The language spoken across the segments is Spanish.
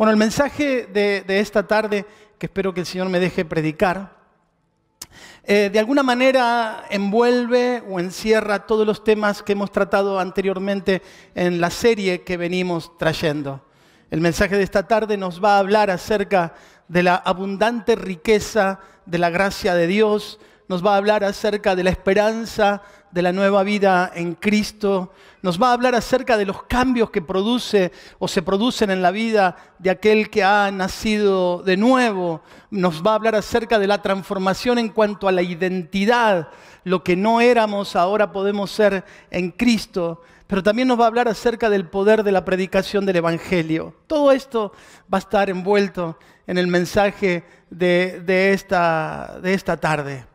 Bueno, el mensaje de esta tarde, que espero que el Señor me deje predicar, de alguna manera envuelve o encierra todos los temas que hemos tratado anteriormente en la serie que venimos trayendo. El mensaje de esta tarde nos va a hablar acerca de la abundante riqueza de la gracia de Dios, nos va a hablar acerca de la esperanza de la nueva vida en Cristo, nos va a hablar acerca de los cambios que produce o se producen en la vida de aquel que ha nacido de nuevo, nos va a hablar acerca de la transformación en cuanto a la identidad, lo que no éramos ahora podemos ser en Cristo, pero también nos va a hablar acerca del poder de la predicación del Evangelio. Todo esto va a estar envuelto en el mensaje de esta tarde.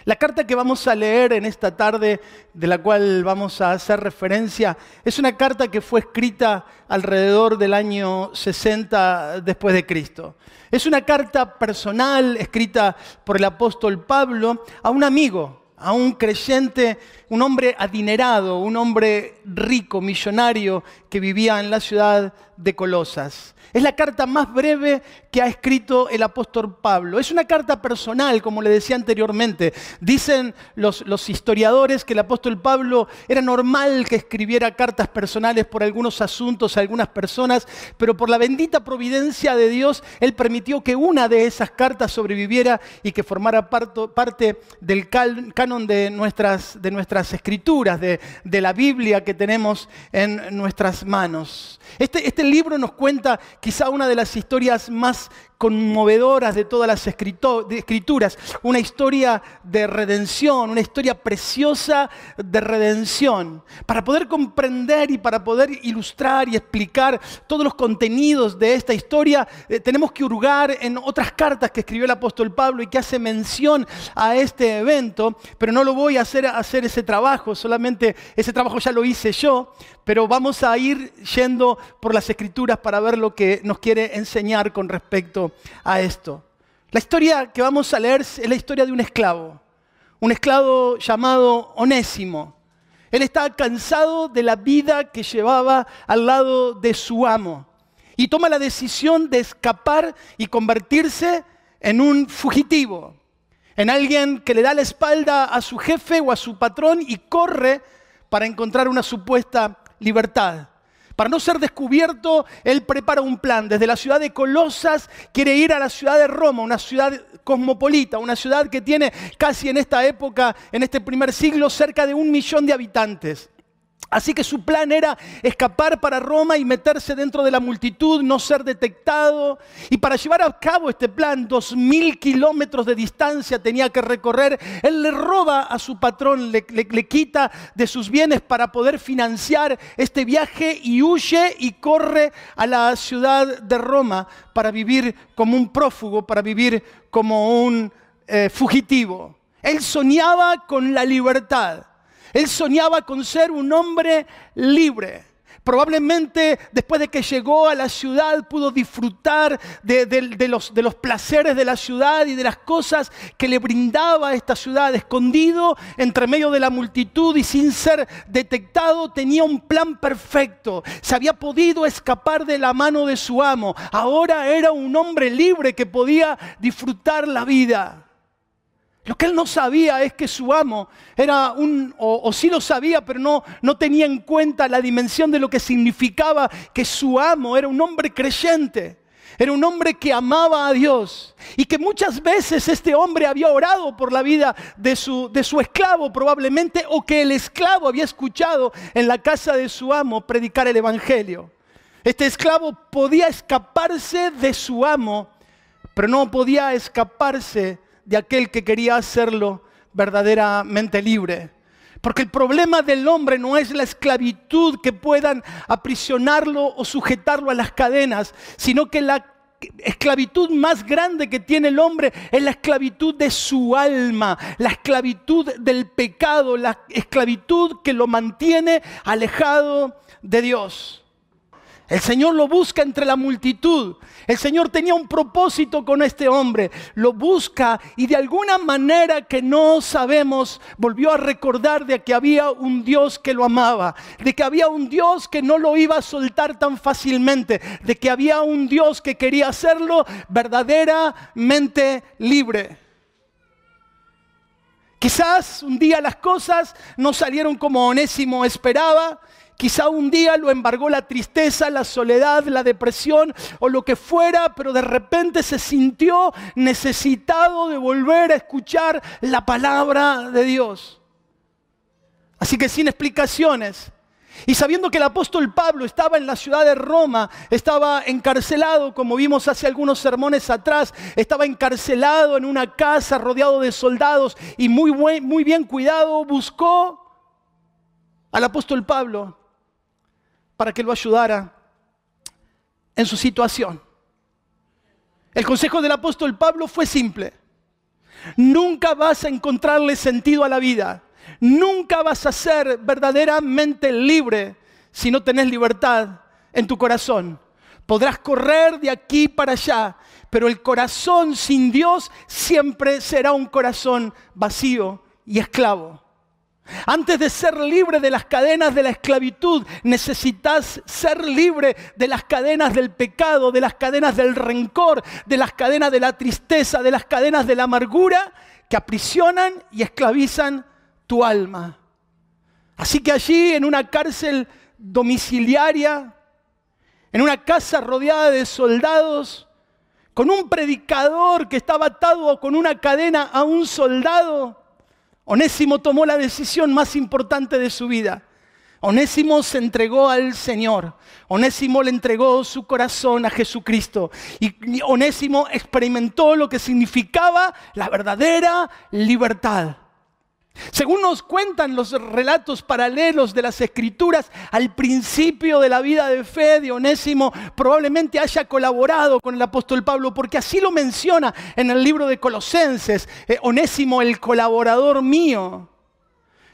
La carta que vamos a leer en esta tarde, de la cual vamos a hacer referencia, es una carta que fue escrita alrededor del año 60 después de Cristo. Es una carta personal escrita por el apóstol Pablo a un amigo, a un creyente, un hombre adinerado, un hombre rico, millonario, que vivía en la ciudad de Colosas. Es la carta más breve que ha escrito el apóstol Pablo. Es una carta personal, como le decía anteriormente. Dicen los historiadores que el apóstol Pablo era normal que escribiera cartas personales por algunos asuntos a algunas personas, pero por la bendita providencia de Dios, Él permitió que una de esas cartas sobreviviera y que formara parte del canon de nuestras escrituras, de la Biblia que tenemos en nuestras manos. Este libro nos cuenta quizá una de las historias más conmovedoras de todas las escrituras, una historia de redención, una historia preciosa de redención. Para poder comprender y para poder ilustrar y explicar todos los contenidos de esta historia, tenemos que hurgar en otras cartas que escribió el apóstol Pablo y que hace mención a este evento, pero no lo voy a hacer ese trabajo, solamente ese trabajo ya lo hice yo, pero vamos a ir yendo por las escrituras para ver lo que nos quiere enseñar con respecto a esto. La historia que vamos a leer es la historia de un esclavo llamado Onésimo. Él estaba cansado de la vida que llevaba al lado de su amo y toma la decisión de escapar y convertirse en un fugitivo, en alguien que le da la espalda a su jefe o a su patrón y corre para encontrar una supuesta libertad. Para no ser descubierto, él prepara un plan. Desde la ciudad de Colosas quiere ir a la ciudad de Roma, una ciudad cosmopolita, una ciudad que tiene casi en esta época, en este primer siglo, cerca de 1 millón de habitantes. Así que su plan era escapar para Roma y meterse dentro de la multitud, no ser detectado. Y para llevar a cabo este plan, 2000 kilómetros de distancia tenía que recorrer. Él le roba a su patrón, le quita de sus bienes para poder financiar este viaje y huye y corre a la ciudad de Roma para vivir como un prófugo, para vivir como un fugitivo. Él soñaba con la libertad. Él soñaba con ser un hombre libre. Probablemente después de que llegó a la ciudad pudo disfrutar de los placeres de la ciudad y de las cosas que le brindaba esta ciudad. Escondido entre medio de la multitud y sin ser detectado, tenía un plan perfecto. Se había podido escapar de la mano de su amo. Ahora era un hombre libre que podía disfrutar la vida. Lo que él no sabía es que su amo era o sí lo sabía, pero no tenía en cuenta la dimensión de lo que significaba que su amo era un hombre creyente. Era un hombre que amaba a Dios y que muchas veces este hombre había orado por la vida de su esclavo probablemente, o que el esclavo había escuchado en la casa de su amo predicar el Evangelio. Este esclavo podía escaparse de su amo, pero no podía escaparse de aquel que quería hacerlo verdaderamente libre. Porque el problema del hombre no es la esclavitud que puedan aprisionarlo o sujetarlo a las cadenas, sino que la esclavitud más grande que tiene el hombre es la esclavitud de su alma, la esclavitud del pecado, la esclavitud que lo mantiene alejado de Dios. El Señor lo busca entre la multitud. El Señor tenía un propósito con este hombre. Lo busca y de alguna manera que no sabemos, volvió a recordar de que había un Dios que lo amaba, de que había un Dios que no lo iba a soltar tan fácilmente, de que había un Dios que quería hacerlo verdaderamente libre. Quizás un día las cosas no salieron como Onésimo esperaba. Quizá un día lo embargó la tristeza, la soledad, la depresión o lo que fuera, pero de repente se sintió necesitado de volver a escuchar la palabra de Dios. Así que sin explicaciones, y sabiendo que el apóstol Pablo estaba en la ciudad de Roma, estaba encarcelado, como vimos hace algunos sermones atrás, estaba encarcelado en una casa rodeado de soldados y muy bien cuidado, buscó al apóstol Pablo para que lo ayudara en su situación. El consejo del apóstol Pablo fue simple. Nunca vas a encontrarle sentido a la vida. Nunca vas a ser verdaderamente libre si no tenés libertad en tu corazón. Podrás correr de aquí para allá, pero el corazón sin Dios siempre será un corazón vacío y esclavo. Antes de ser libre de las cadenas de la esclavitud, necesitas ser libre de las cadenas del pecado, de las cadenas del rencor, de las cadenas de la tristeza, de las cadenas de la amargura que aprisionan y esclavizan tu alma. Así que allí, en una cárcel domiciliaria, en una casa rodeada de soldados, con un predicador que estaba atado con una cadena a un soldado, Onésimo tomó la decisión más importante de su vida. Onésimo se entregó al Señor. Onésimo le entregó su corazón a Jesucristo. Y Onésimo experimentó lo que significaba la verdadera libertad. Según nos cuentan los relatos paralelos de las Escrituras, al principio de la vida de fe de Onésimo probablemente haya colaborado con el apóstol Pablo, porque así lo menciona en el libro de Colosenses, Onésimo, el colaborador mío.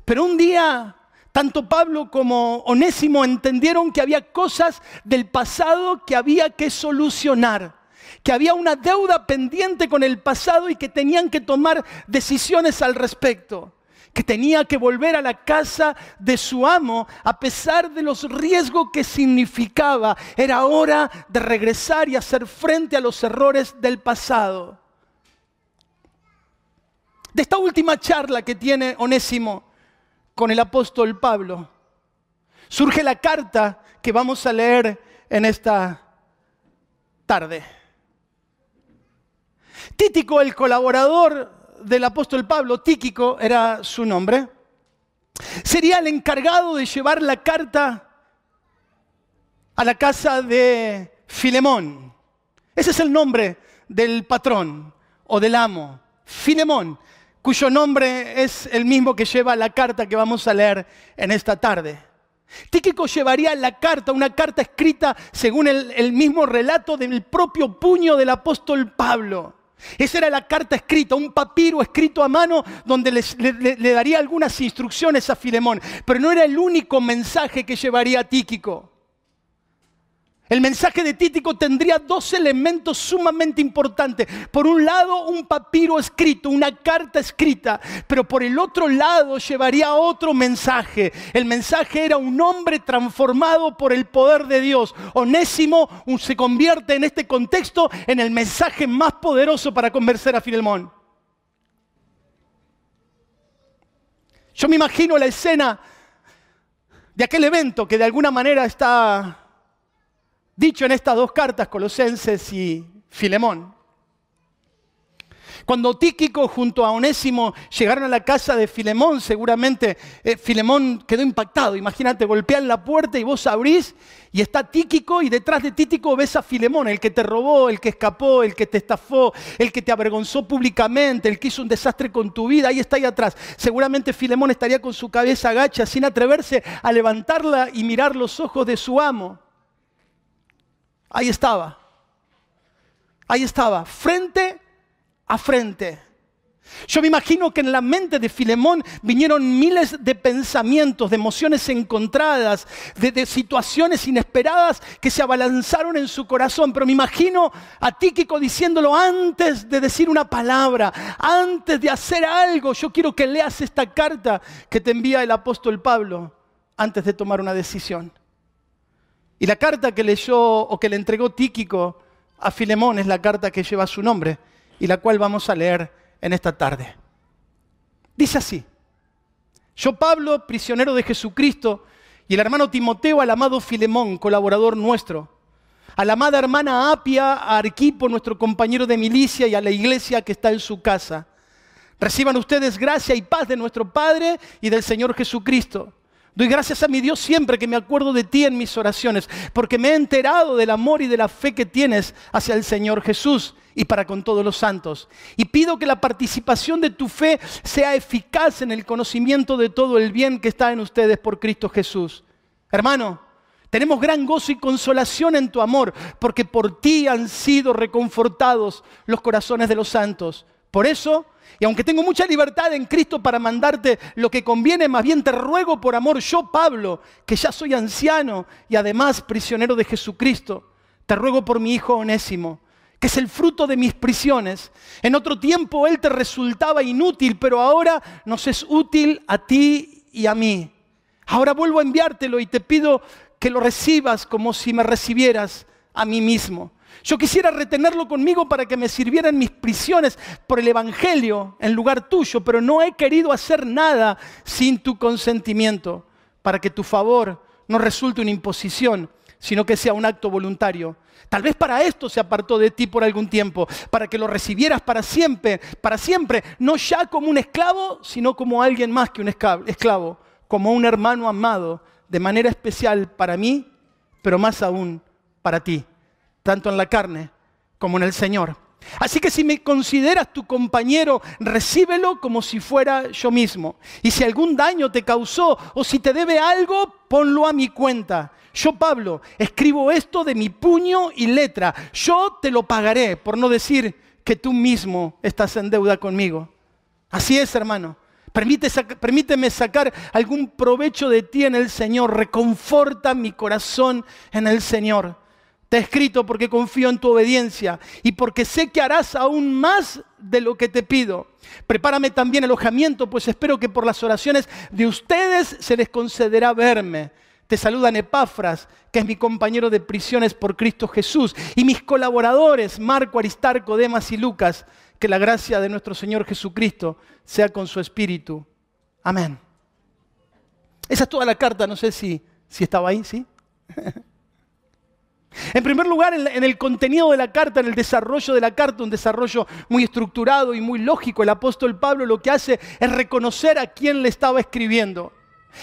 Pero un día, tanto Pablo como Onésimo entendieron que había cosas del pasado que había que solucionar, que había una deuda pendiente con el pasado y que tenían que tomar decisiones al respecto. Que tenía que volver a la casa de su amo a pesar de los riesgos que significaba. Era hora de regresar y hacer frente a los errores del pasado. De esta última charla que tiene Onésimo con el apóstol Pablo, surge la carta que vamos a leer en esta tarde. Tíquico, el colaborador del apóstol Pablo, Tíquico era su nombre, sería el encargado de llevar la carta a la casa de Filemón. Ese es el nombre del patrón o del amo, Filemón, cuyo nombre es el mismo que lleva la carta que vamos a leer en esta tarde. Tíquico llevaría la carta, una carta escrita según el mismo relato del propio puño del apóstol Pablo. Esa era la carta escrita, un papiro escrito a mano donde le daría algunas instrucciones a Filemón. Pero no era el único mensaje que llevaría Tíquico. El mensaje de Tíquico tendría dos elementos sumamente importantes. Por un lado, un papiro escrito, una carta escrita. Pero por el otro lado llevaría otro mensaje. El mensaje era un hombre transformado por el poder de Dios. Onésimo se convierte en este contexto en el mensaje más poderoso para convencer a Filemón. Yo me imagino la escena de aquel evento que de alguna manera está dicho en estas dos cartas, Colosenses y Filemón. Cuando Tíquico junto a Onésimo llegaron a la casa de Filemón, seguramente Filemón quedó impactado. Imagínate, golpean la puerta y vos abrís y está Tíquico y detrás de Tíquico ves a Filemón, el que te robó, el que escapó, el que te estafó, el que te avergonzó públicamente, el que hizo un desastre con tu vida. Ahí está ahí atrás. Seguramente Filemón estaría con su cabeza agacha sin atreverse a levantarla y mirar los ojos de su amo. Ahí estaba, frente a frente. Yo me imagino que en la mente de Filemón vinieron miles de pensamientos, de emociones encontradas, de situaciones inesperadas que se abalanzaron en su corazón. Pero me imagino a Tíquico diciéndolo antes de decir una palabra, antes de hacer algo. Yo quiero que leas esta carta que te envía el apóstol Pablo antes de tomar una decisión. Y la carta que leyó o que le entregó Tíquico a Filemón es la carta que lleva su nombre y la cual vamos a leer en esta tarde. Dice así: yo, Pablo, prisionero de Jesucristo, y el hermano Timoteo, al amado Filemón, colaborador nuestro, a la amada hermana Apia, a Arquipo, nuestro compañero de milicia, y a la iglesia que está en su casa. Reciban ustedes gracia y paz de nuestro Padre y del Señor Jesucristo. Doy gracias a mi Dios siempre que me acuerdo de ti en mis oraciones, porque me he enterado del amor y de la fe que tienes hacia el Señor Jesús y para con todos los santos. Y pido que la participación de tu fe sea eficaz en el conocimiento de todo el bien que está en ustedes por Cristo Jesús. Hermano, tenemos gran gozo y consolación en tu amor, porque por ti han sido reconfortados los corazones de los santos. Por eso, y aunque tengo mucha libertad en Cristo para mandarte lo que conviene, más bien te ruego por amor, yo, Pablo, que ya soy anciano y además prisionero de Jesucristo, te ruego por mi hijo Onésimo, que es el fruto de mis prisiones. En otro tiempo él te resultaba inútil, pero ahora nos es útil a ti y a mí. Ahora vuelvo a enviártelo y te pido que lo recibas como si me recibieras a mí mismo. Yo quisiera retenerlo conmigo para que me sirviera en mis prisiones por el Evangelio en lugar tuyo, pero no he querido hacer nada sin tu consentimiento, para que tu favor no resulte una imposición, sino que sea un acto voluntario. Tal vez para esto se apartó de ti por algún tiempo, para que lo recibieras para siempre, no ya como un esclavo, sino como alguien más que un esclavo, como un hermano amado, de manera especial para mí, pero más aún para ti, tanto en la carne como en el Señor. Así que si me consideras tu compañero, recíbelo como si fuera yo mismo. Y si algún daño te causó o si te debe algo, ponlo a mi cuenta. Yo, Pablo, escribo esto de mi puño y letra. Yo te lo pagaré, por no decir que tú mismo estás en deuda conmigo. Así es, hermano. Permíteme sacar algún provecho de ti en el Señor. Reconforta mi corazón en el Señor. Te he escrito porque confío en tu obediencia y porque sé que harás aún más de lo que te pido. Prepárame también alojamiento, pues espero que por las oraciones de ustedes se les concederá verme. Te saludan Epafras, que es mi compañero de prisiones por Cristo Jesús, y mis colaboradores, Marco, Aristarco, Demas y Lucas. Que la gracia de nuestro Señor Jesucristo sea con su espíritu. Amén. Esa es toda la carta, no sé si estaba ahí, ¿sí? En primer lugar, en el contenido de la carta, en el desarrollo de la carta, un desarrollo muy estructurado y muy lógico, el apóstol Pablo lo que hace es reconocer a quién le estaba escribiendo.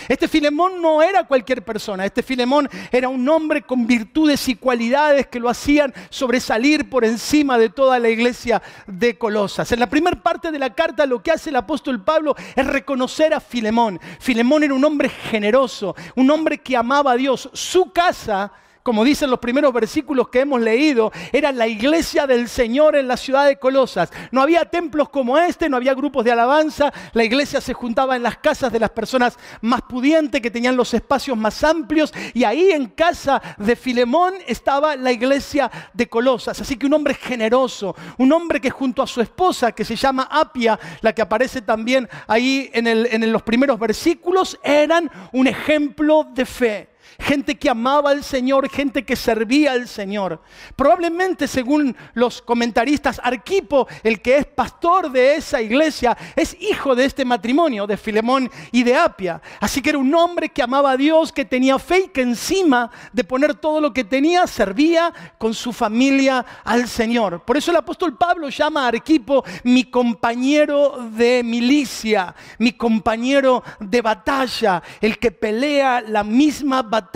Este Filemón no era cualquier persona, este Filemón era un hombre con virtudes y cualidades que lo hacían sobresalir por encima de toda la iglesia de Colosas. En la primera parte de la carta lo que hace el apóstol Pablo es reconocer a Filemón. Filemón era un hombre generoso, un hombre que amaba a Dios. Su casa, como dicen los primeros versículos que hemos leído, era la iglesia del Señor en la ciudad de Colosas. No había templos como este, no había grupos de alabanza. La iglesia se juntaba en las casas de las personas más pudientes, que tenían los espacios más amplios. Y ahí en casa de Filemón estaba la iglesia de Colosas. Así que un hombre generoso, un hombre que junto a su esposa, que se llama Apia, la que aparece también ahí en los primeros versículos, eran un ejemplo de fe. Gente que amaba al Señor, gente que servía al Señor. Probablemente, según los comentaristas, Arquipo, el que es pastor de esa iglesia, es hijo de este matrimonio, de Filemón y de Apia. Así que era un hombre que amaba a Dios, que tenía fe y que encima de poner todo lo que tenía, servía con su familia al Señor. Por eso el apóstol Pablo llama a Arquipo mi compañero de milicia, mi compañero de batalla, el que pelea la misma batalla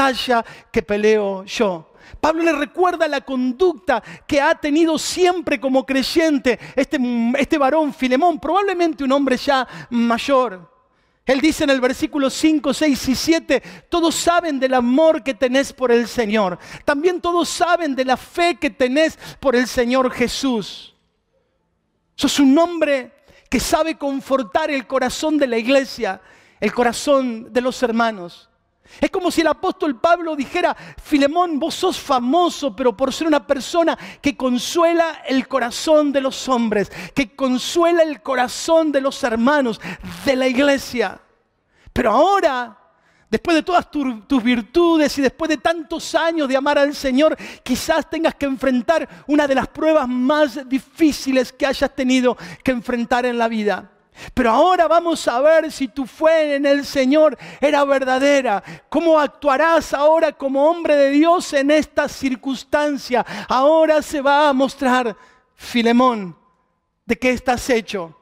que peleo yo. Pablo le recuerda la conducta que ha tenido siempre como creyente este varón Filemón, probablemente un hombre ya mayor. Él dice en el versículo 5, 6 y 7, todos saben del amor que tenés por el Señor. También todos saben de la fe que tenés por el Señor Sos un hombre que sabe confortar el corazón de la iglesia, el corazón de los hermanos. Es como si el apóstol Pablo dijera: Filemón, vos sos famoso, pero por ser una persona que consuela el corazón de los hombres, que consuela el corazón de los hermanos, de la iglesia. Pero ahora, después de todas tus virtudes y después de tantos años de amar al Señor, quizás tengas que enfrentar una de las pruebas más difíciles que hayas tenido que enfrentar en la vida. Pero ahora vamos a ver si tu fe en el Señor era verdadera. ¿Cómo actuarás ahora como hombre de Dios en esta circunstancia? Ahora se va a mostrar, Filemón, de qué estás hecho.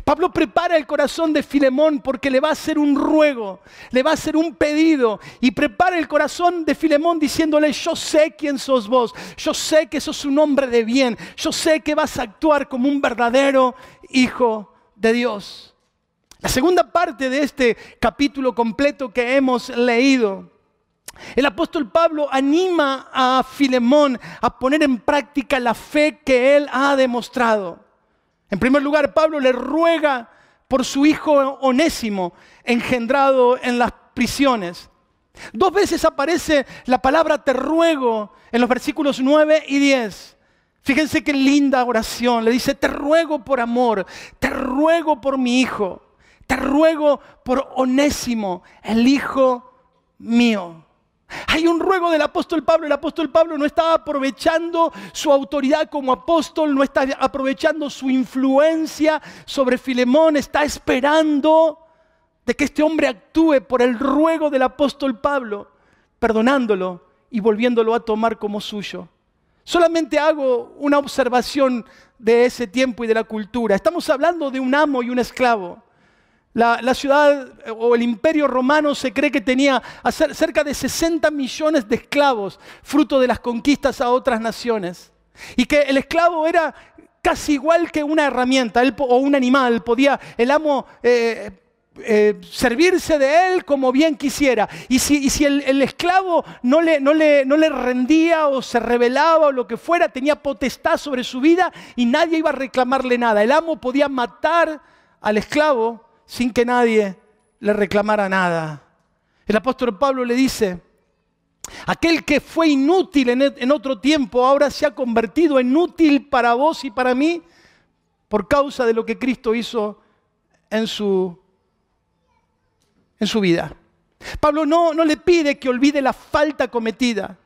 Pablo prepara el corazón de Filemón porque le va a hacer un ruego, le va a hacer un pedido, y prepara el corazón de Filemón diciéndole: yo sé quién sos vos, yo sé que sos un hombre de bien, yo sé que vas a actuar como un verdadero hijo de Dios. La segunda parte de este capítulo completo que hemos leído, el apóstol Pablo anima a Filemón a poner en práctica la fe que él ha demostrado. En primer lugar, Pablo le ruega por su hijo Onésimo, engendrado en las prisiones. 2 veces aparece la palabra te ruego en los versículos 9 y 10. Fíjense qué linda oración. Le dice: te ruego por amor, te ruego por mi hijo, te ruego por Onésimo, el hijo mío. Hay un ruego del apóstol Pablo. El apóstol Pablo no está aprovechando su autoridad como apóstol, no está aprovechando su influencia sobre Filemón. Está esperando de que este hombre actúe por el ruego del apóstol Pablo, perdonándolo y volviéndolo a tomar como suyo. Solamente hago una observación de ese tiempo y de la cultura. Estamos hablando de un amo y un esclavo. La ciudad o el imperio romano se cree que tenía cerca de 60 millones de esclavos, fruto de las conquistas a otras naciones. Y que el esclavo era casi igual que una herramienta o un animal. Podía el amo servirse de él como bien quisiera. Y si el esclavo no le rendía o se rebelaba o lo que fuera, tenía potestad sobre su vida y nadie iba a reclamarle nada. El amo podía matar al esclavo sin que nadie le reclamara nada. El apóstol Pablo le dice: aquel que fue inútil en otro tiempo, ahora se ha convertido en útil para vos y para mí por causa de lo que Cristo hizo en su vida. Pablo no le pide que olvide la falta cometida.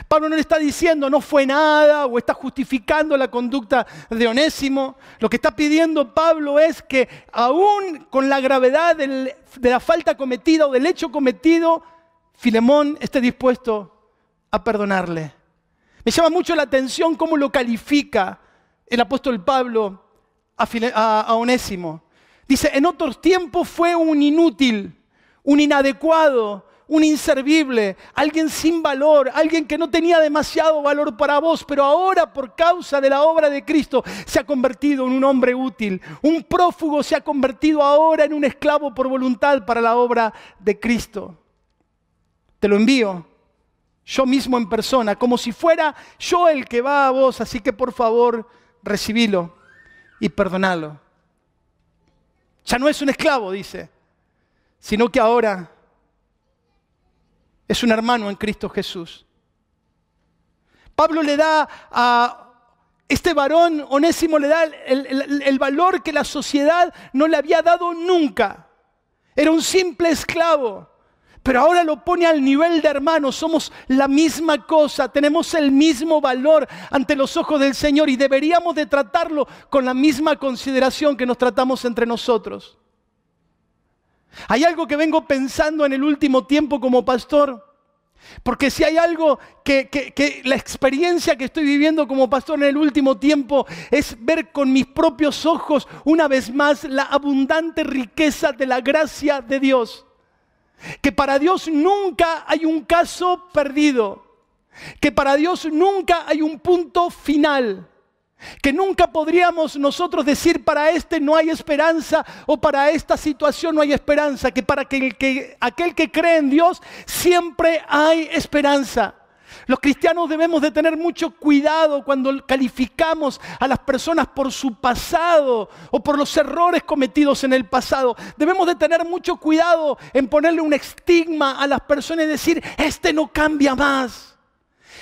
Pablo no le está diciendo no fue nada o está justificando la conducta de Onésimo. Lo que está pidiendo Pablo es que aún con la gravedad de la falta cometida o del hecho cometido, Filemón esté dispuesto a perdonarle. Me llama mucho la atención cómo lo califica el apóstol Pablo a Onésimo. Dice: en otros tiempos fue un inútil, un inadecuado, un inservible, alguien sin valor, alguien que no tenía demasiado valor para vos, pero ahora por causa de la obra de Cristo se ha convertido en un hombre útil. Un prófugo se ha convertido ahora en un esclavo por voluntad para la obra de Cristo. Te lo envío yo mismo en persona, como si fuera yo el que va a vos, así que por favor recibilo y perdonalo. Ya no es un esclavo, dice, sino que ahora es un hermano en Cristo Jesús. Pablo le da a este varón, Onésimo, le da el valor que la sociedad no le había dado nunca. Era un simple esclavo, pero ahora lo pone al nivel de hermano. Somos la misma cosa, tenemos el mismo valor ante los ojos del Señor y deberíamos de tratarlo con la misma consideración que nos tratamos entre nosotros. Hay algo que vengo pensando en el último tiempo como pastor, porque si hay algo que la experiencia que estoy viviendo como pastor en el último tiempo es ver con mis propios ojos una vez más la abundante riqueza de la gracia de Dios. Que para Dios nunca hay un caso perdido, que para Dios nunca hay un punto final. Que nunca podríamos nosotros decir para este no hay esperanza o para esta situación no hay esperanza. Que para aquel que cree en Dios siempre hay esperanza. Los cristianos debemos de tener mucho cuidado cuando calificamos a las personas por su pasado o por los errores cometidos en el pasado. Debemos de tener mucho cuidado en ponerle un estigma a las personas y decir, este no cambia más,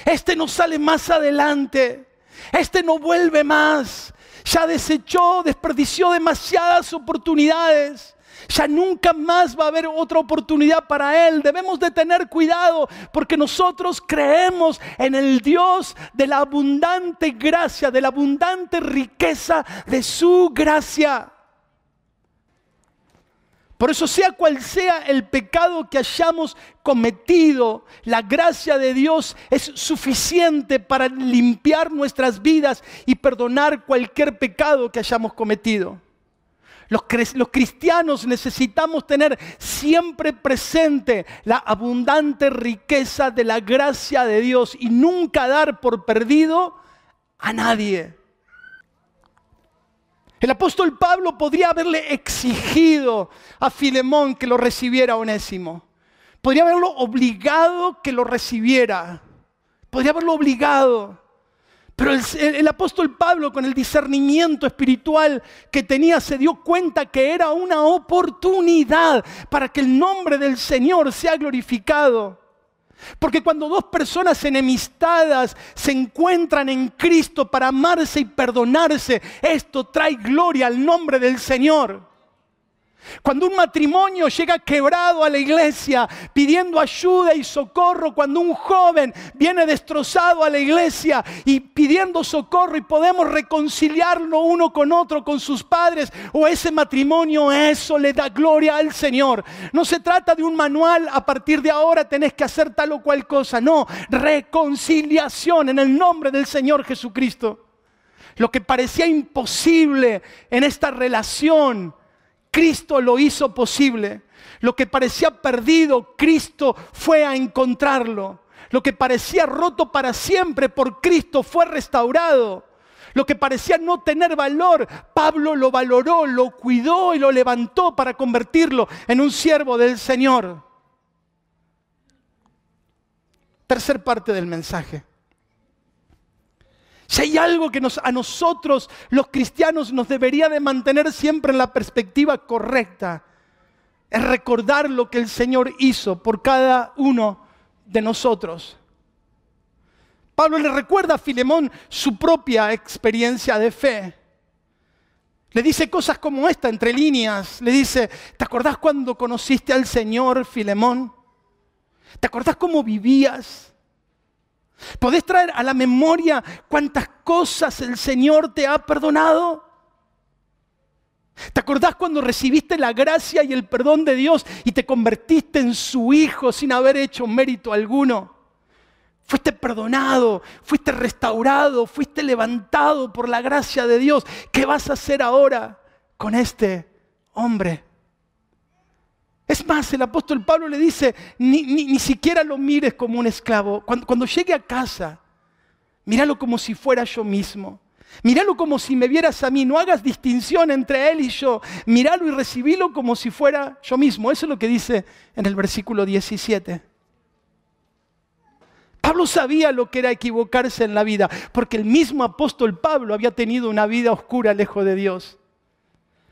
este no sale más adelante, este no vuelve más, ya desperdició demasiadas oportunidades. Ya nunca más va a haber otra oportunidad para él. Debemos de tener cuidado porque nosotros creemos en el Dios de la abundante gracia, de la abundante riqueza de su gracia. Por eso, sea cual sea el pecado que hayamos cometido, la gracia de Dios es suficiente para limpiar nuestras vidas y perdonar cualquier pecado que hayamos cometido. Los cristianos necesitamos tener siempre presente la abundante riqueza de la gracia de Dios y nunca dar por perdido a nadie. El apóstol Pablo podría haberle exigido a Filemón que lo recibiera a Onésimo. Podría haberlo obligado que lo recibiera. Podría haberlo obligado. Pero el apóstol Pablo, con el discernimiento espiritual que tenía, se dio cuenta que era una oportunidad para que el nombre del Señor sea glorificado. Porque cuando dos personas enemistadas se encuentran en Cristo para amarse y perdonarse, esto trae gloria al nombre del Señor. Cuando un matrimonio llega quebrado a la iglesia pidiendo ayuda y socorro, cuando un joven viene destrozado a la iglesia y pidiendo socorro y podemos reconciliarlo uno con otro, con sus padres o ese matrimonio, eso le da gloria al Señor. No se trata de un manual, a partir de ahora tenés que hacer tal o cual cosa. No, reconciliación en el nombre del Señor Jesucristo. Lo que parecía imposible en esta relación, Cristo lo hizo posible. Lo que parecía perdido, Cristo fue a encontrarlo. Lo que parecía roto para siempre, por Cristo fue restaurado. Lo que parecía no tener valor, Pablo lo valoró, lo cuidó y lo levantó para convertirlo en un siervo del Señor. Tercer parte del mensaje. Si hay algo que a nosotros los cristianos nos debería de mantener siempre en la perspectiva correcta, es recordar lo que el Señor hizo por cada uno de nosotros. Pablo le recuerda a Filemón su propia experiencia de fe. Le dice cosas como esta entre líneas. Le dice, ¿te acordás cuando conociste al Señor, Filemón? ¿Te acordás cómo vivías? ¿Podés traer a la memoria cuántas cosas el Señor te ha perdonado? ¿Te acordás cuando recibiste la gracia y el perdón de Dios y te convertiste en su hijo sin haber hecho mérito alguno? Fuiste perdonado, fuiste restaurado, fuiste levantado por la gracia de Dios. ¿Qué vas a hacer ahora con este hombre? Es más, el apóstol Pablo le dice, ni siquiera lo mires como un esclavo. Cuando llegue a casa, míralo como si fuera yo mismo. Míralo como si me vieras a mí. No hagas distinción entre él y yo. Míralo y recibilo como si fuera yo mismo. Eso es lo que dice en el versículo 17. Pablo sabía lo que era equivocarse en la vida, porque el mismo apóstol Pablo había tenido una vida oscura lejos de Dios.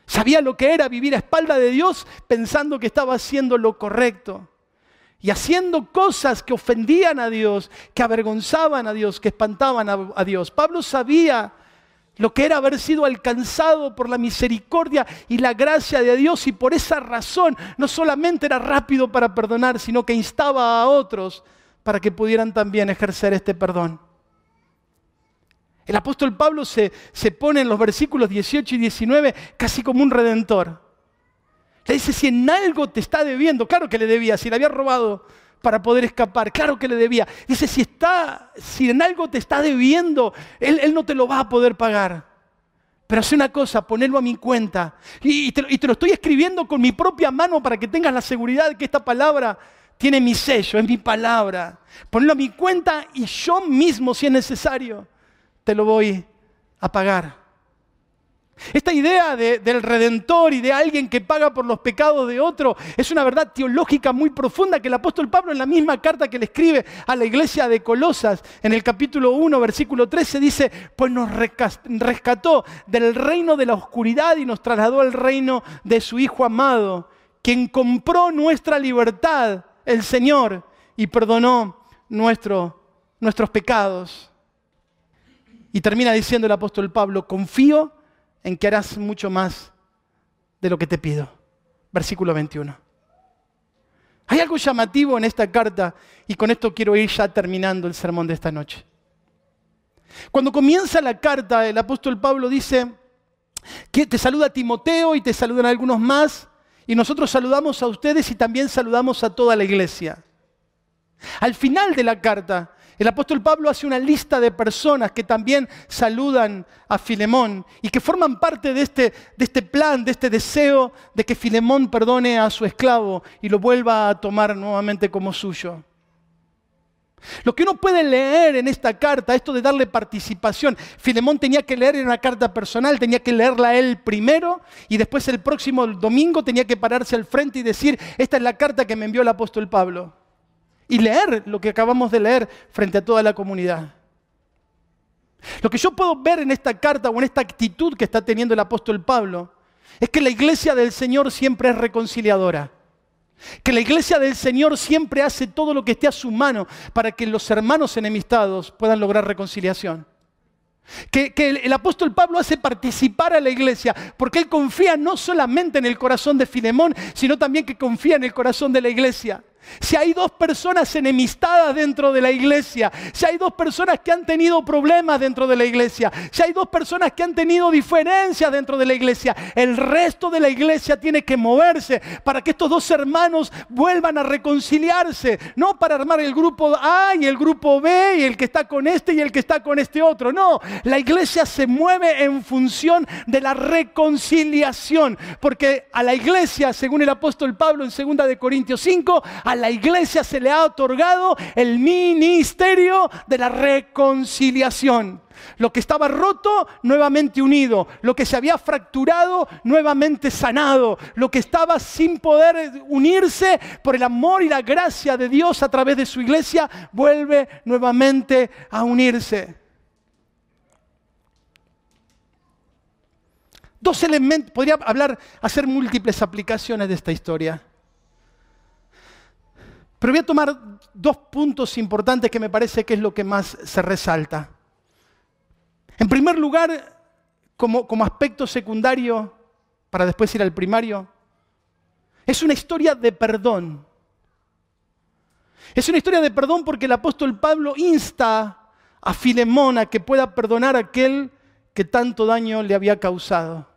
Sabía lo que era vivir a espalda de Dios pensando que estaba haciendo lo correcto y haciendo cosas que ofendían a Dios, que avergonzaban a Dios, que espantaban a Dios. Pablo sabía lo que era haber sido alcanzado por la misericordia y la gracia de Dios, y por esa razón no solamente era rápido para perdonar, sino que instaba a otros para que pudieran también ejercer este perdón. El apóstol Pablo se pone en los versículos 18 y 19 casi como un redentor. Le dice, si en algo te está debiendo, claro que le debía, si le había robado para poder escapar, claro que le debía. Dice, si en algo te está debiendo, él no te lo va a poder pagar. Pero hace una cosa, ponelo a mi cuenta. Y te lo estoy escribiendo con mi propia mano para que tengas la seguridad de que esta palabra tiene mi sello, es mi palabra. Ponelo a mi cuenta y yo mismo, si es necesario, te lo voy a pagar. Esta idea del Redentor y de alguien que paga por los pecados de otro es una verdad teológica muy profunda que el apóstol Pablo, en la misma carta que le escribe a la iglesia de Colosas, en el capítulo 1, versículo 13, dice: pues nos rescató del reino de la oscuridad y nos trasladó al reino de su Hijo amado, quien compró nuestra libertad, el Señor, y perdonó nuestros pecados. Y termina diciendo el apóstol Pablo: confío en que harás mucho más de lo que te pido. Versículo 21. Hay algo llamativo en esta carta, y con esto quiero ir ya terminando el sermón de esta noche. Cuando comienza la carta, el apóstol Pablo dice que te saluda Timoteo y te saludan algunos más, y nosotros saludamos a ustedes y también saludamos a toda la iglesia. Al final de la carta, el apóstol Pablo hace una lista de personas que también saludan a Filemón y que forman parte de este plan, de este deseo de que Filemón perdone a su esclavo y lo vuelva a tomar nuevamente como suyo. Lo que uno puede leer en esta carta, esto de darle participación, Filemón tenía que leer en una carta personal, tenía que leerla él primero y después el próximo domingo tenía que pararse al frente y decir: esta es la carta que me envió el apóstol Pablo. Y leer lo que acabamos de leer frente a toda la comunidad. Lo que yo puedo ver en esta carta o en esta actitud que está teniendo el apóstol Pablo es que la iglesia del Señor siempre es reconciliadora. Que la iglesia del Señor siempre hace todo lo que esté a su mano para que los hermanos enemistados puedan lograr reconciliación. Que el apóstol Pablo hace participar a la iglesia porque él confía no solamente en el corazón de Filemón, sino también que confía en el corazón de la iglesia. Si hay dos personas enemistadas dentro de la iglesia, si hay dos personas que han tenido problemas dentro de la iglesia, si hay dos personas que han tenido diferencias dentro de la iglesia, el resto de la iglesia tiene que moverse para que estos dos hermanos vuelvan a reconciliarse, no para armar el grupo A y el grupo B y el que está con este y el que está con este otro. No, la iglesia se mueve en función de la reconciliación, porque a la iglesia, según el apóstol Pablo en 2 de Corintios 5, a la iglesia se le ha otorgado el ministerio de la reconciliación. Lo que estaba roto, nuevamente unido. Lo que se había fracturado, nuevamente sanado. Lo que estaba sin poder unirse, por el amor y la gracia de Dios a través de su iglesia, vuelve nuevamente a unirse. Dos elementos, podría hacer múltiples aplicaciones de esta historia. Pero voy a tomar dos puntos importantes que me parece que es lo que más se resalta. En primer lugar, como aspecto secundario, para después ir al primario, es una historia de perdón. Es una historia de perdón porque el apóstol Pablo insta a Filemón a que pueda perdonar a aquel que tanto daño le había causado.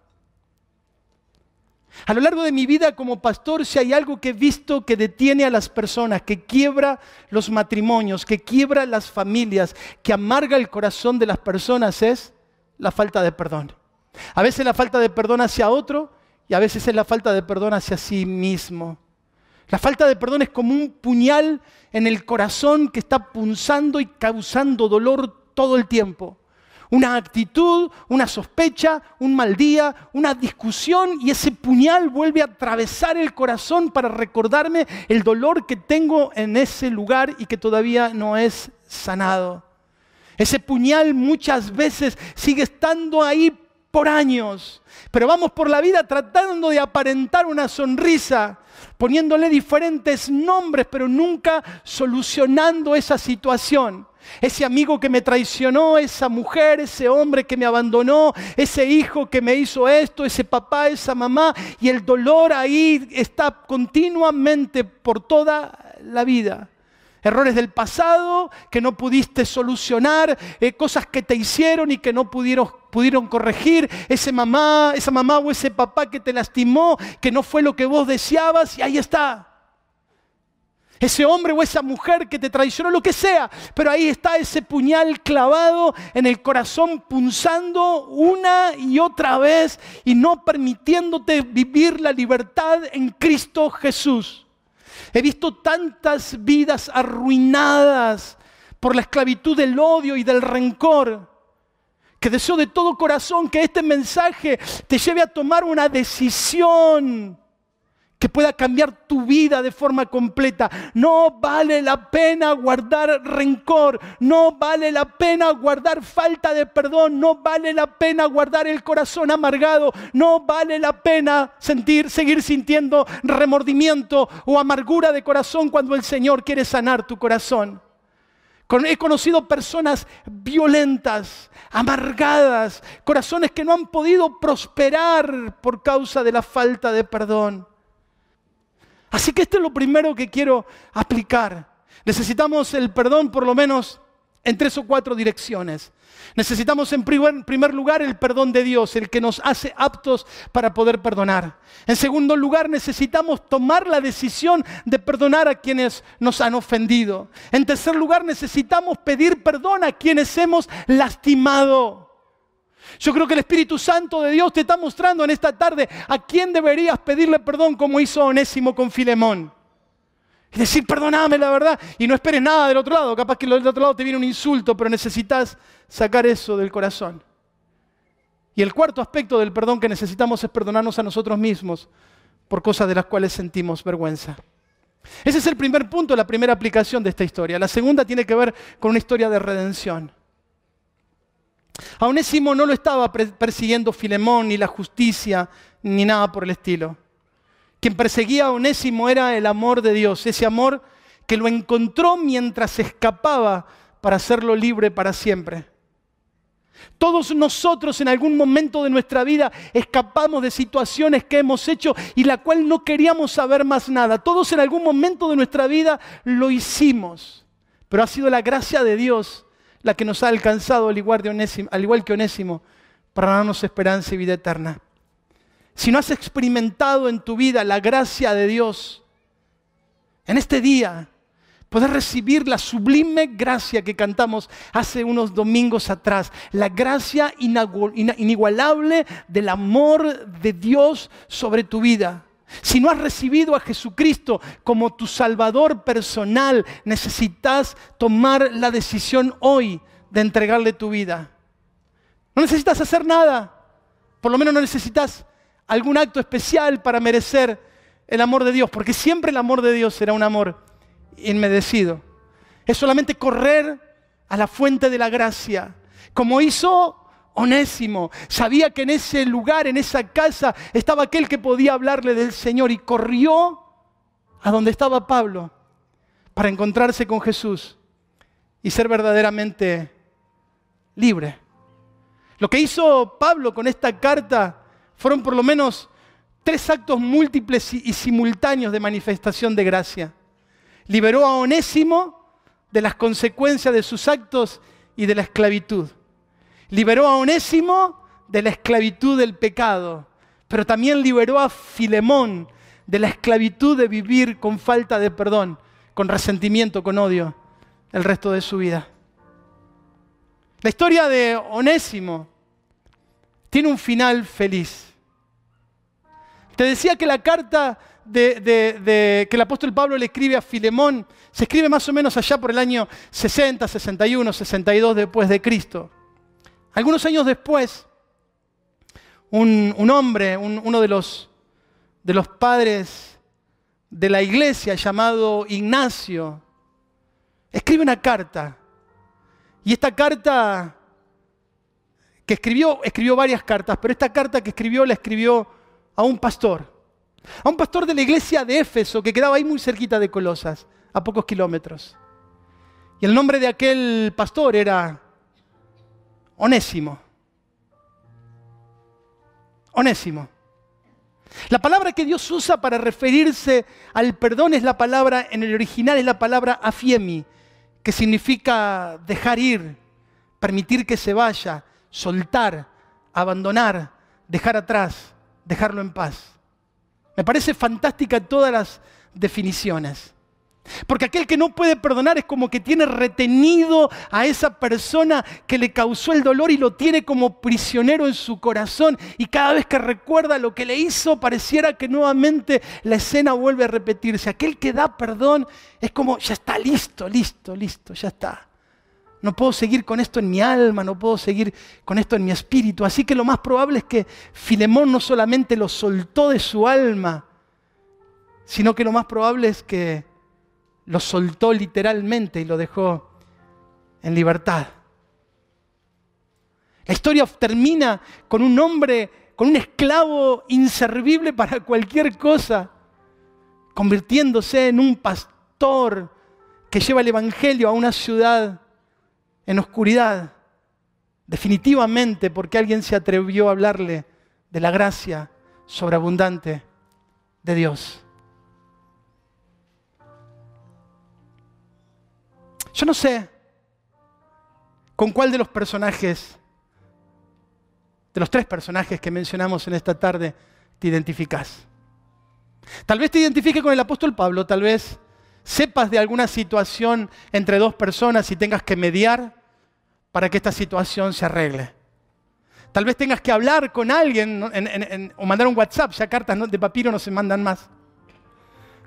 A lo largo de mi vida como pastor, si hay algo que he visto que detiene a las personas, que quiebra los matrimonios, que quiebra las familias, que amarga el corazón de las personas, es la falta de perdón. A veces la falta de perdón hacia otro y a veces es la falta de perdón hacia sí mismo. La falta de perdón es como un puñal en el corazón que está punzando y causando dolor todo el tiempo. Una actitud, una sospecha, un mal día, una discusión y ese puñal vuelve a atravesar el corazón para recordarme el dolor que tengo en ese lugar y que todavía no es sanado. Ese puñal muchas veces sigue estando ahí por años, pero vamos por la vida tratando de aparentar una sonrisa, poniéndole diferentes nombres, pero nunca solucionando esa situación. Ese amigo que me traicionó, esa mujer, ese hombre que me abandonó, ese hijo que me hizo esto, ese papá, esa mamá, y el dolor ahí está continuamente por toda la vida. Errores del pasado que no pudiste solucionar, cosas que te hicieron y que no pudieron corregir, esa mamá o ese papá que te lastimó, que no fue lo que vos deseabas, y ahí está. Ese hombre o esa mujer que te traicionó, lo que sea, pero ahí está ese puñal clavado en el corazón, punzando una y otra vez y no permitiéndote vivir la libertad en Cristo Jesús. He visto tantas vidas arruinadas por la esclavitud del odio y del rencor, que deseo de todo corazón que este mensaje te lleve a tomar una decisión que pueda cambiar tu vida de forma completa. No vale la pena guardar rencor, no vale la pena guardar falta de perdón, no vale la pena guardar el corazón amargado, no vale la pena seguir sintiendo remordimiento o amargura de corazón cuando el Señor quiere sanar tu corazón. He conocido personas violentas, amargadas, corazones que no han podido prosperar por causa de la falta de perdón. Así que esto es lo primero que quiero aplicar. Necesitamos el perdón por lo menos en 3 o 4 direcciones. Necesitamos en primer lugar el perdón de Dios, el que nos hace aptos para poder perdonar. En segundo lugar, necesitamos tomar la decisión de perdonar a quienes nos han ofendido. En tercer lugar, necesitamos pedir perdón a quienes hemos lastimado. Yo creo que el Espíritu Santo de Dios te está mostrando en esta tarde a quién deberías pedirle perdón, como hizo Onésimo con Filemón. Y decir, perdóname, la verdad, y no esperes nada del otro lado. Capaz que del otro lado te viene un insulto, pero necesitas sacar eso del corazón. Y el cuarto aspecto del perdón que necesitamos es perdonarnos a nosotros mismos por cosas de las cuales sentimos vergüenza. Ese es el primer punto, la primera aplicación de esta historia. La segunda tiene que ver con una historia de redención. A Onésimo no lo estaba persiguiendo Filemón, ni la justicia, ni nada por el estilo. Quien perseguía a Onésimo era el amor de Dios, ese amor que lo encontró mientras escapaba para hacerlo libre para siempre. Todos nosotros en algún momento de nuestra vida escapamos de situaciones que hemos hecho y la cual no queríamos saber más nada. Todos en algún momento de nuestra vida lo hicimos, pero ha sido la gracia de Dios la que nos ha alcanzado al igual que Onésimo, para darnos esperanza y vida eterna. Si no has experimentado en tu vida la gracia de Dios, en este día podés recibir la sublime gracia que cantamos hace unos domingos atrás, la gracia inigualable del amor de Dios sobre tu vida. Si no has recibido a Jesucristo como tu Salvador personal, necesitas tomar la decisión hoy de entregarle tu vida. No necesitas hacer nada, por lo menos no necesitas algún acto especial para merecer el amor de Dios, porque siempre el amor de Dios será un amor inmerecido. Es solamente correr a la fuente de la gracia, como hizo Onésimo. Sabía que en ese lugar, en esa casa, estaba aquel que podía hablarle del Señor y corrió a donde estaba Pablo para encontrarse con Jesús y ser verdaderamente libre. Lo que hizo Pablo con esta carta fueron por lo menos 3 actos múltiples y simultáneos de manifestación de gracia. Liberó a Onésimo de las consecuencias de sus actos y de la esclavitud. Liberó a Onésimo de la esclavitud del pecado, pero también liberó a Filemón de la esclavitud de vivir con falta de perdón, con resentimiento, con odio, el resto de su vida. La historia de Onésimo tiene un final feliz. Te decía que la carta que el apóstol Pablo le escribe a Filemón se escribe más o menos allá por el año 60, 61, 62 después de Cristo. Algunos años después, un hombre, uno de los padres de la iglesia llamado Ignacio, escribe una carta. Y esta carta que escribió varias cartas, pero esta carta que escribió la escribió a un pastor de la iglesia de Éfeso, que quedaba ahí muy cerquita de Colosas, a pocos kilómetros. Y el nombre de aquel pastor era Onésimo. Onésimo. La palabra que Dios usa para referirse al perdón es la palabra, en el original es la palabra afiemi, que significa dejar ir, permitir que se vaya, soltar, abandonar, dejar atrás, dejarlo en paz. Me parece fantástica todas las definiciones. Porque aquel que no puede perdonar es como que tiene retenido a esa persona que le causó el dolor y lo tiene como prisionero en su corazón. Y cada vez que recuerda lo que le hizo, pareciera que nuevamente la escena vuelve a repetirse. Aquel que da perdón es como, ya está, listo, ya está. no puedo seguir con esto en mi alma, no puedo seguir con esto en mi espíritu. Así que lo más probable es que Filemón no solamente lo soltó de su alma, sino que lo más probable es que lo soltó literalmente y lo dejó en libertad. La historia termina con un hombre, con un esclavo inservible para cualquier cosa, convirtiéndose en un pastor que lleva el evangelio a una ciudad en oscuridad, definitivamente porque alguien se atrevió a hablarle de la gracia sobreabundante de Dios. Yo no sé con cuál de los personajes, de los 3 personajes que mencionamos en esta tarde, te identificás. Tal vez te identifiques con el apóstol Pablo, tal vez sepas de alguna situación entre 2 personas y tengas que mediar para que esta situación se arregle. Tal vez tengas que hablar con alguien o mandar un WhatsApp, ya cartas de papiro no se mandan más.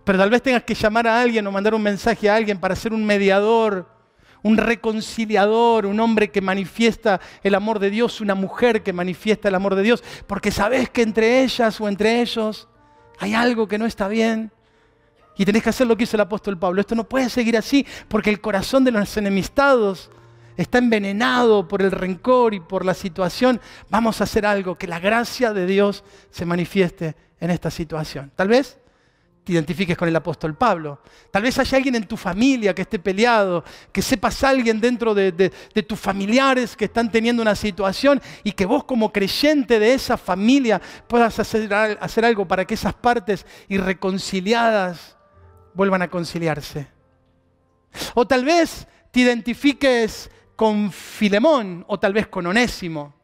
Pero tal vez tengas que llamar a alguien o mandar un mensaje a alguien para ser un mediador, un reconciliador, un hombre que manifiesta el amor de Dios, una mujer que manifiesta el amor de Dios, porque sabes que entre ellas o entre ellos hay algo que no está bien. Y tenés que hacer lo que hizo el apóstol Pablo. Esto no puede seguir así porque el corazón de los enemistados está envenenado por el rencor y por la situación. Vamos a hacer algo, que la gracia de Dios se manifieste en esta situación. Tal vez te identifiques con el apóstol Pablo. Tal vez haya alguien en tu familia que esté peleado, que sepas a alguien dentro de tus familiares que están teniendo una situación y que vos como creyente de esa familia puedas hacer algo para que esas partes irreconciliadas vuelvan a conciliarse. O tal vez te identifiques con Filemón o tal vez con Onésimo.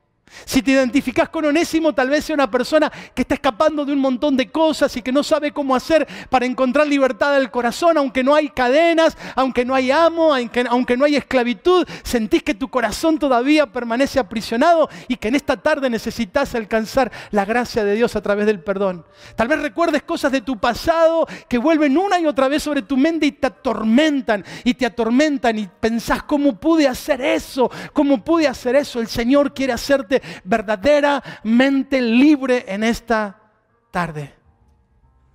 Si te identificás con Onésimo, tal vez sea una persona que está escapando de un montón de cosas y que no sabe cómo hacer para encontrar libertad del corazón, aunque no hay cadenas, aunque no hay amo, aunque no hay esclavitud, sentís que tu corazón todavía permanece aprisionado y que en esta tarde necesitas alcanzar la gracia de Dios a través del perdón. Tal vez recuerdes cosas de tu pasado que vuelven una y otra vez sobre tu mente y te atormentan y pensás, ¿cómo pude hacer eso? ¿Cómo pude hacer eso? El Señor quiere hacerte verdaderamente libre en esta tarde.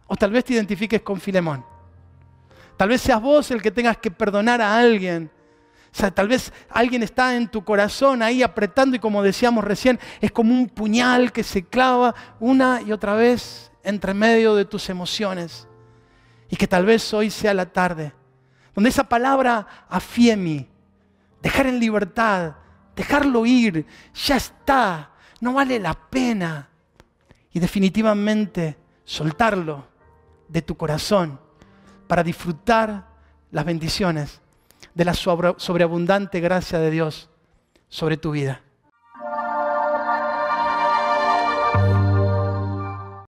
O tal vez te identifiques con Filemón. Tal vez seas vos el que tengas que perdonar a alguien. O sea, tal vez alguien está en tu corazón ahí apretando y como decíamos recién, es como un puñal que se clava una y otra vez entre medio de tus emociones. Y que tal vez hoy sea la tarde donde esa palabra afiemi, dejar en libertad, dejarlo ir, ya está, no vale la pena. Y definitivamente soltarlo de tu corazón para disfrutar las bendiciones de la sobreabundante gracia de Dios sobre tu vida.